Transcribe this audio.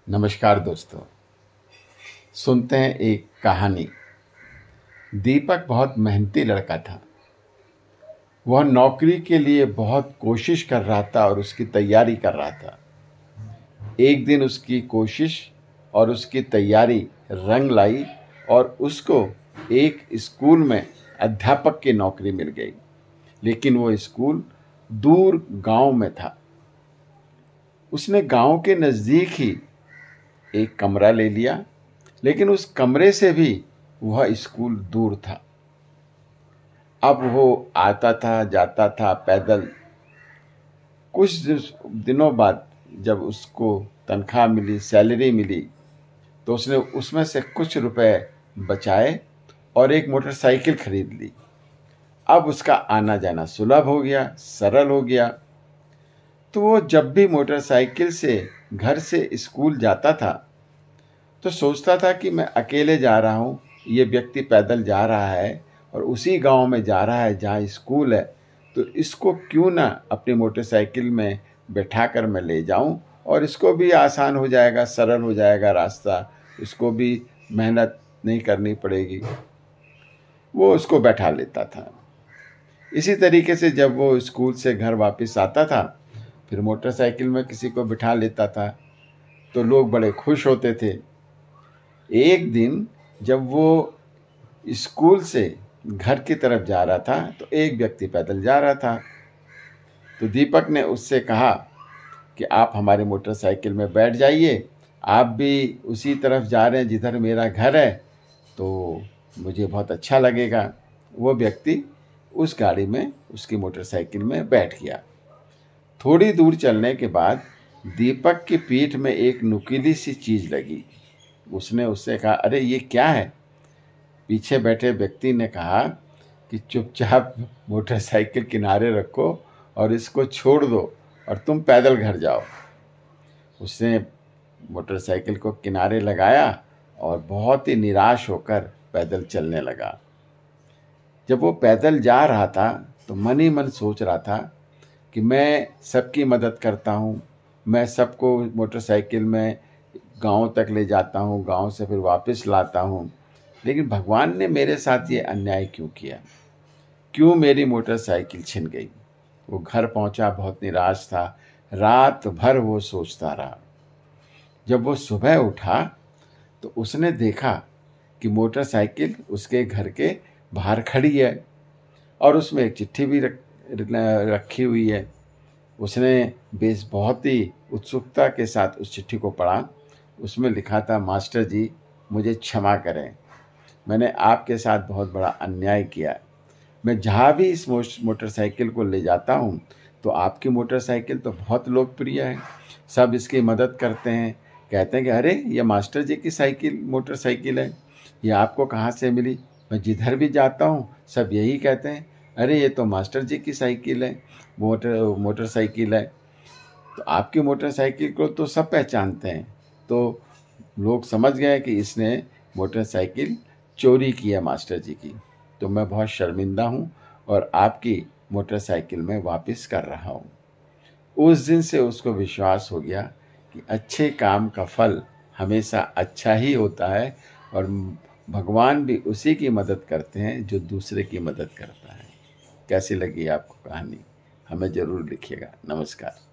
नमस्कार दोस्तों। सुनते हैं एक कहानी। दीपक बहुत मेहनती लड़का था। वह नौकरी के लिए बहुत कोशिश कर रहा था और उसकी तैयारी कर रहा था। एक दिन उसकी कोशिश और उसकी तैयारी रंग लाई और उसको एक स्कूल में अध्यापक की नौकरी मिल गई। लेकिन वो स्कूल दूर गांव में था। उसने गांव के नज़दीक ही एक कमरा ले लिया, लेकिन उस कमरे से भी वह स्कूल दूर था। अब वो आता था जाता था पैदल। कुछ दिनों बाद जब उसको तनख्वाह मिली, सैलरी मिली, तो उसने उसमें से कुछ रुपए बचाए और एक मोटरसाइकिल खरीद ली। अब उसका आना जाना सुलभ हो गया, सरल हो गया। तो वो जब भी मोटरसाइकिल से घर से स्कूल जाता था तो सोचता था कि मैं अकेले जा रहा हूँ, ये व्यक्ति पैदल जा रहा है और उसी गांव में जा रहा है जहाँ स्कूल है, तो इसको क्यों ना अपनी मोटरसाइकिल में बैठा कर मैं ले जाऊँ और इसको भी आसान हो जाएगा, सरल हो जाएगा रास्ता, इसको भी मेहनत नहीं करनी पड़ेगी। वो उसको बैठा लेता था। इसी तरीके से जब वो स्कूल से घर वापस आता था, फिर मोटरसाइकिल में किसी को बिठा लेता था, तो लोग बड़े खुश होते थे। एक दिन जब वो स्कूल से घर की तरफ जा रहा था तो एक व्यक्ति पैदल जा रहा था। तो दीपक ने उससे कहा कि आप हमारी मोटरसाइकिल में बैठ जाइए, आप भी उसी तरफ जा रहे हैं जिधर मेरा घर है, तो मुझे बहुत अच्छा लगेगा। वो व्यक्ति उस गाड़ी में, उसकी मोटरसाइकिल में बैठ गया। थोड़ी दूर चलने के बाद दीपक की पीठ में एक नुकीली सी चीज़ लगी। उसने उससे कहा, अरे ये क्या है? पीछे बैठे व्यक्ति ने कहा कि चुपचाप मोटरसाइकिल किनारे रखो और इसको छोड़ दो और तुम पैदल घर जाओ। उसने मोटरसाइकिल को किनारे लगाया और बहुत ही निराश होकर पैदल चलने लगा। जब वो पैदल जा रहा था तो मन ही मन सोच रहा था कि मैं सबकी मदद करता हूँ, मैं सबको मोटरसाइकिल में गांव तक ले जाता हूँ, गांव से फिर वापस लाता हूँ, लेकिन भगवान ने मेरे साथ ये अन्याय क्यों किया? क्यों मेरी मोटरसाइकिल छिन गई? वो घर पहुंचा, बहुत निराश था। रात भर वो सोचता रहा। जब वो सुबह उठा तो उसने देखा कि मोटरसाइकिल उसके घर के बाहर खड़ी है और उसमें एक चिट्ठी भी रखी हुई है। उसने बहुत ही उत्सुकता के साथ उस चिट्ठी को पढ़ा। उसमें लिखा था, मास्टर जी मुझे क्षमा करें, मैंने आपके साथ बहुत बड़ा अन्याय किया। मैं जहाँ भी इस मोटरसाइकिल को ले जाता हूँ तो आपकी मोटरसाइकिल तो बहुत लोकप्रिय है, सब इसकी मदद करते हैं, कहते हैं कि अरे ये मास्टर जी की मोटरसाइकिल है, ये आपको कहाँ से मिली? मैं जिधर भी जाता हूँ सब यही कहते हैं, अरे ये तो मास्टर जी की साइकिल है, मोटरसाइकिल है। तो आपकी मोटरसाइकिल को तो सब पहचानते हैं। तो लोग समझ गए कि इसने मोटरसाइकिल चोरी की है मास्टर जी की। तो मैं बहुत शर्मिंदा हूँ और आपकी मोटरसाइकिल में वापस कर रहा हूँ। उस दिन से उसको विश्वास हो गया कि अच्छे काम का फल हमेशा अच्छा ही होता है और भगवान भी उसी की मदद करते हैं जो दूसरे की मदद करता है। कैसी लगी आपको कहानी? हमें ज़रूर लिखिएगा। नमस्कार।